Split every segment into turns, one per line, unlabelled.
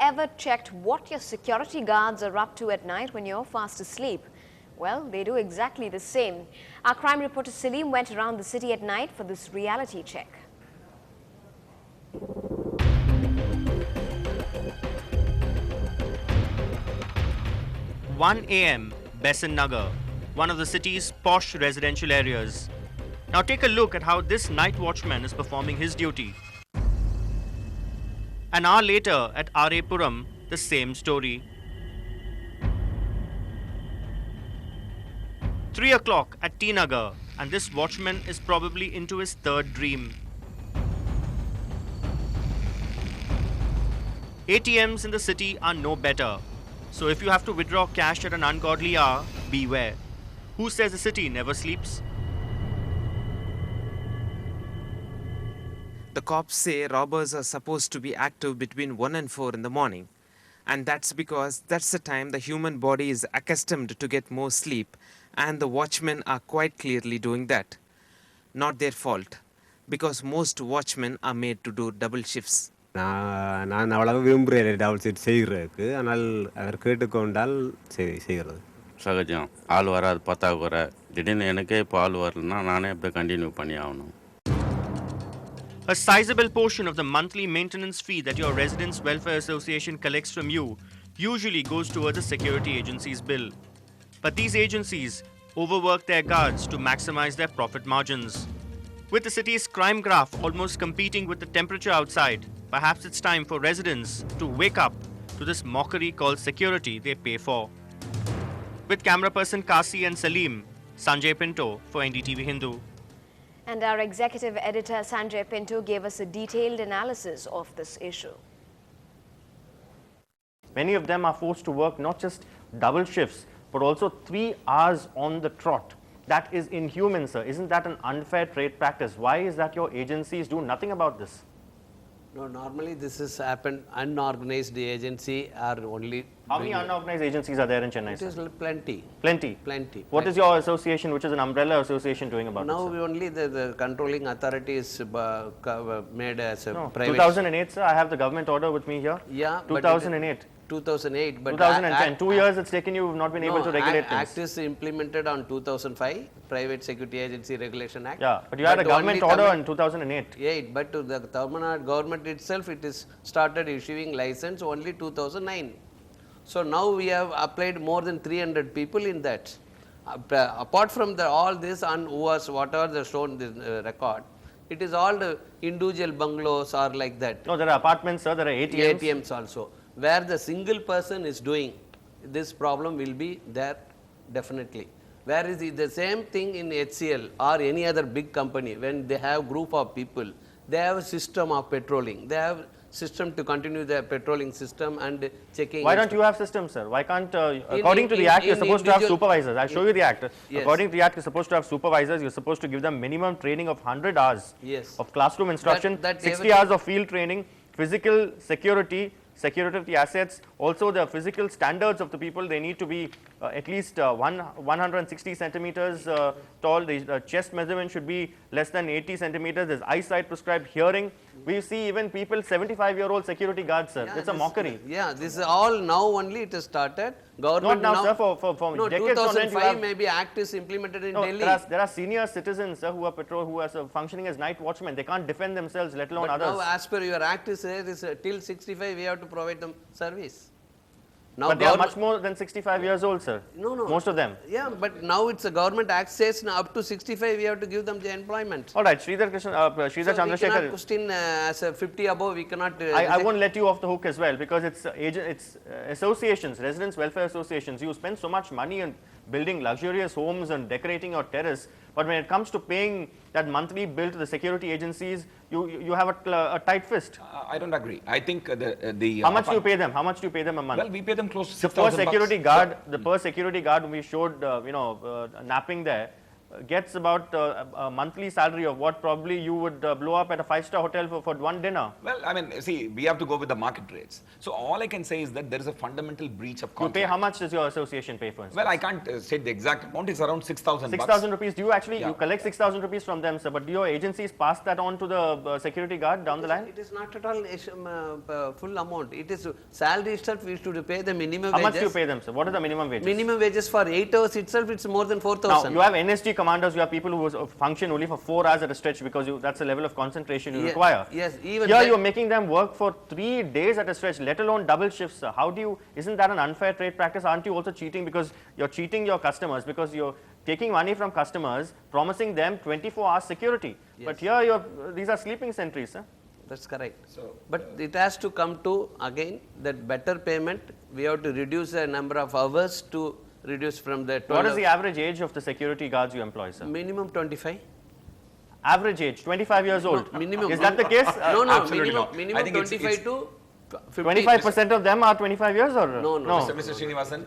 ever checked what your security guards are up to at night when you're fast asleep? Well, they do exactly the same. Our crime reporter Salim went around the city at night for this reality check.
1 a.m. Besan Nagar, one of the city's posh residential areas. Now take a look at how this night watchman is performing his duty. An hour later at R.A. Puram, the same story. 3 o'clock at T Nagar, and this watchman is probably into his third dream. ATMs in the city are no better. So if you have to withdraw cash at an ungodly hour, beware. Who says the city never sleeps?
The cops say robbers are supposed to be active between 1 and 4 in the morning. And that's because that's the time the human body is accustomed to get more sleep, and the watchmen are quite clearly doing that. Not their fault, because most watchmen are made to do double shifts.
நான் அவ்வளவு விரும்புகிறேன் double shift செய்கிறதுக்கு, ஆனால் அவர் கேட்டுக்கொண்டால் செய்கிறது
சகஜம். ஆள் வராது, பத்தாக்குறை. திடீர்னு எனக்கே இப்போ ஆள் வரலன்னா நானே அப்படியே கண்டினியூ பண்ணி ஆகணும்.
A sizable portion of the monthly maintenance fee that your Residents Welfare Association collects from you usually goes towards the security agency's bill. But these agencies overwork their guards to maximize their profit margins. With the city's crime graph almost competing with the temperature outside, perhaps it's time for residents to wake up to this mockery called security they pay for. With camera person Kasi and Salim, Sanjay Pinto for Ndtv-Hindu.
And our executive editor Sanjay Pinto gave us a detailed analysis of this issue.
Many of them are forced to work not just double shifts, but also 3 hours on the trot. That is inhuman, sir. Isn't that an unfair trade practice? Why is that your agencies do nothing about this?
No, normally this has happened. Unorganized agency are only.
How many unorganized agencies are there in Chennai?
It is plenty.
Plenty?
Plenty.
What is your association, which is an umbrella association, doing about
now
this?
Now only the controlling authority is made as a private.
2008, sir. I have the government order with me here.
Yeah.
2008.
2008, but
2010. 2 years it's taken you have not been able to regulate things.
Act is implemented on 2005, Private Security Agency Regulation Act.
Yeah, but you had a government order in 2008.
Yeah, but to the government itself, it is started issuing license only 2009. So now we have applied more than 300 people in that. Apart from all this and whatever they shown this record, it is all the individual bungalows are like that.
No, there are apartments, sir. There are ATMs.
ATMs also. Where the single person is doing, this problem will be there definitely. Where is the same thing in HCL or any other big company, when they have group of people, they have a system of patrolling. They have system to continue their patrolling system and checking.
Why don't you have systems, sir? Why can't, according to the Act, you're supposed to have supervisors. I'll show you the Act.
Yes.
According to the Act, you're supposed to have supervisors. You're supposed to give them minimum training of 100 hours of classroom instruction, 60 hours of field training, physical security of the assets, also the physical standards of the people. They need to be at least 160 centimeters tall. The chest measurement should be less than 80 centimeters. There's eyesight prescribed, hearing. We see even people, 75-year-old security guards, sir. Yeah, it's a mockery.
Yeah, this is all now only it has started.
Government not now, sir, for
no,
decades
2005 maybe Act is implemented in Delhi.
There are senior citizens, sir, who are functioning as night watchmen. They can't defend themselves, let alone others.
Now, as per your Act, is till 65 we have to provide them service. Now
but they are much more than 65 years old, sir.
No.
Most of them.
Yeah, but now it's a government act says now up to 65 we have to give them the employment.
All right, Sridhar Chandrasekhar.
We cannot question as a 50 above, we cannot.
I won't let you off the hook as well, because it's associations, residents welfare associations. You spend so much money on building luxurious homes and decorating your terrace, but when it comes to paying that monthly bill to the security agencies, you have a tight fist.
I don't agree. I think
how much do you pay them? How much do you pay them a month?
Well, we pay them close to
the per security guard. The per security guard we showed, napping there. gets about a monthly salary of what probably you would blow up at a 5-star hotel for one dinner.
Well, I mean, see, we have to go with the market rates. So all I can say is that there is a fundamental breach of
You
contract.
pay, how much does your association pay, for instance?
Well, I can't state the exact amount. It's around 6,000 bucks.
6,000 rupees. Do you actually,
Yeah.
you collect 6,000 rupees from them, sir, but do your agencies pass that on to the security guard down the line?
It is not at all full amount. It is salary itself, we should pay the minimum
How
wages.
much do you pay them, sir? What is the minimum wages?
Minimum wages for 8 hours itself, it's more than
Now,
4,000.
you have NSG commanders, you have people who function only for 4 hours at a stretch because that's the level of concentration you require.
Yes, even
Here
that-
you are making them work for 3 days at a stretch, let alone double shifts, sir. How do you, isn't that an unfair trade practice? Aren't you also cheating because you're cheating your customers, because you're taking money from customers, promising them 24 hours security. But here these are sleeping sentries, sir.
That's correct. But it has to come to, again, that better payment. We have to reduce the number of hours to reduce from the 12
What is the average age of the security guards you employ, sir?
minimum 25.
Average age, 25 years old.
Minimum.
Is that the case?
No, no,
absolutely not. I
minimum
think
25 to 50.
25% of them are 25 years or?
No, no.
Mr. Srinivasan,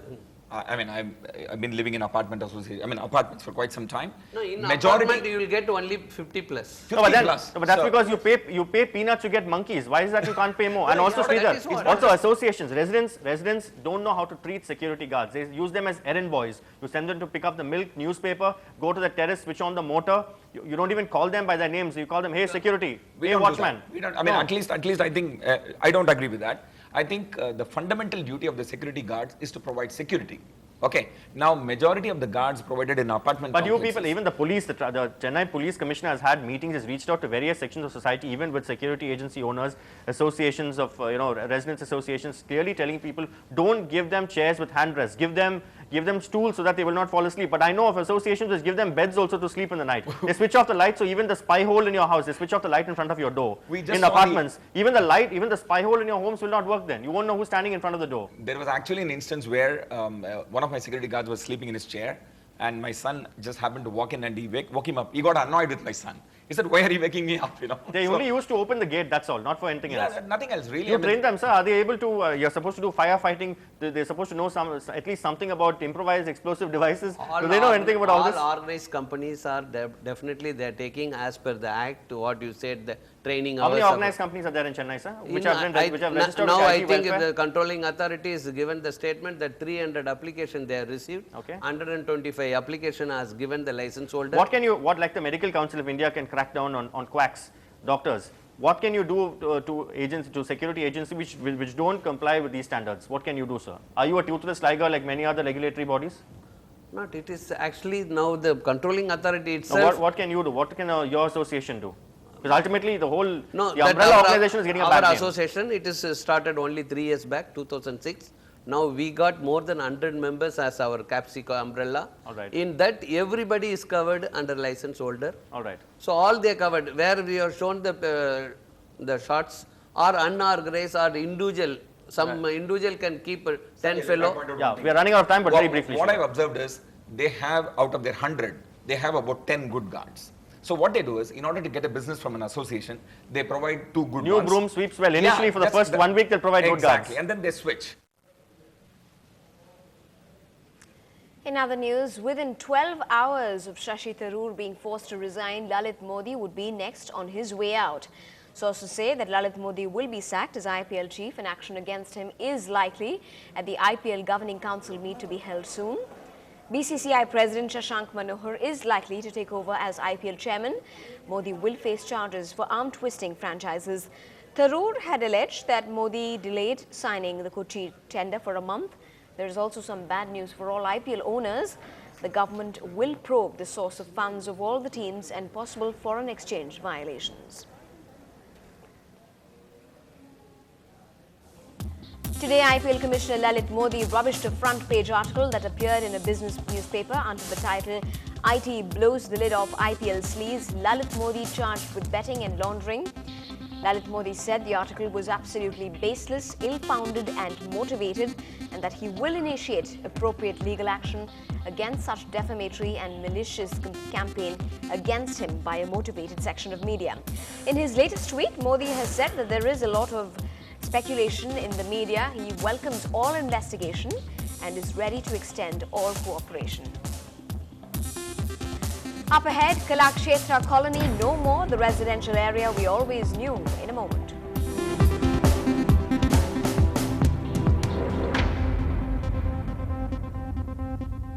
I mean, I've been living in apartments for quite some time.
No, in
Majority,
apartment you will get only 50 plus.
50
No, but, then,
plus.
no, but that's
So-
because you pay peanuts, you get monkeys. Why is that you can't pay more? And also,
that is
Sridhar,
what-
also associations, residents don't know how to treat security guards. They use them as errand boys. You send them to pick up the milk, newspaper, go to the terrace, switch on the motor. You don't even call them by their names. You call them, hey, security,
We
hey,
don't do
watchman.
that. We don't, I mean,
No.
at least I think, I don't agree with that. I think the fundamental duty of the security guards is to provide security. Okay. Now, majority of the guards provided in apartment
But you
complexes-
people, even the police, the Chennai Police Commissioner has had meetings, has reached out to various sections of society, even with security agency owners, associations of, residents associations, clearly telling people, don't give them chairs with handrests, give them stools so that they will not fall asleep. But I know of associations which give them beds also to sleep in the night. They switch off the light, so even the spy hole in your house, they switch off the light in front of your door.
We just
In
saw the-
apartments, even the spy hole in your homes will not work then. You won't know who's standing in front of the door.
There was actually an instance where one of my security guards was sleeping in his chair, and my son just happened to walk in and he woke him up. He got annoyed with my son. He said, "Why are you waking me up?"
They
So-
only used to open the gate, that's all, not for anything else.
Yeah, nothing else really.
You
I mean,
train them, sir. Are they able to? You're supposed to do firefighting. They're supposed to know at least something about improvised explosive devices. Do they know anything about all this?
All organized companies are definitely they are taking as per the act to what you said, the training
How many
hours of-
organized companies are there in Chennai, sir? Which
In-
have registered
now
with
I
IT
think
welfare?
the controlling authority is given the statement that 300 application they have received.
Okay.
125 application has given the license holder.
What like the Medical Council of India can crack down on quacks, doctors? What can you do to security agencies which don't comply with these standards? What can you do, sir? Are you a toothless tiger like many other regulatory bodies?
Not, it is actually now the controlling authority
Now,
itself.
what can you do? What can your association do? Because ultimately the whole
No,
the
that
umbrella
our-
organization is getting a
our
bad name.
association, it is started only 3 years back, 2006. Now we got more than 100 members as our Capsico umbrella.
All right.
In that, everybody is covered under license holder.
All right.
So all they covered. Where we have shown the shots are unorganized or individual. Some individual can keep 10 fellow.
Yeah, we are running out of time, but very briefly.
What
sir.
I've observed is they have, out of their 100, they have about 10 good guards. So what they do is, in order to get a business from an association, they provide 2 good
New
ones.
broom sweeps well. Initially, for the
that's
first 1 week, they'll provide good guards.
Exactly, and then they switch.
In other news, within 12 hours of Shashi Tharoor being forced to resign, Lalit Modi would be next on his way out. Sources say that Lalit Modi will be sacked as IPL chief and action against him is likely at the IPL Governing Council meet to be held soon. BCCI President Shashank Manohar is likely to take over as IPL chairman. Modi will face charges for arm twisting franchises. Tharoor had alleged that Modi delayed signing the Kochi tender for a month. There is also some bad news for all IPL owners. The government will probe the source of funds of all the teams and possible foreign exchange violations. Today, IPL Commissioner Lalit Modi rubbished a front-page article that appeared in a business newspaper under the title, IT blows the lid off IPL sleaze, Lalit Modi charged with betting and laundering. Lalit Modi said the article was absolutely baseless, ill-founded and motivated, and that he will initiate appropriate legal action against such defamatory and malicious campaign against him by a motivated section of media. In his latest tweet, Modi has said that there is a lot of speculation in the media. He welcomes all investigation and is ready to extend all cooperation. Up ahead, Kalakshetra Colony no more, the residential area we always knew, in a moment.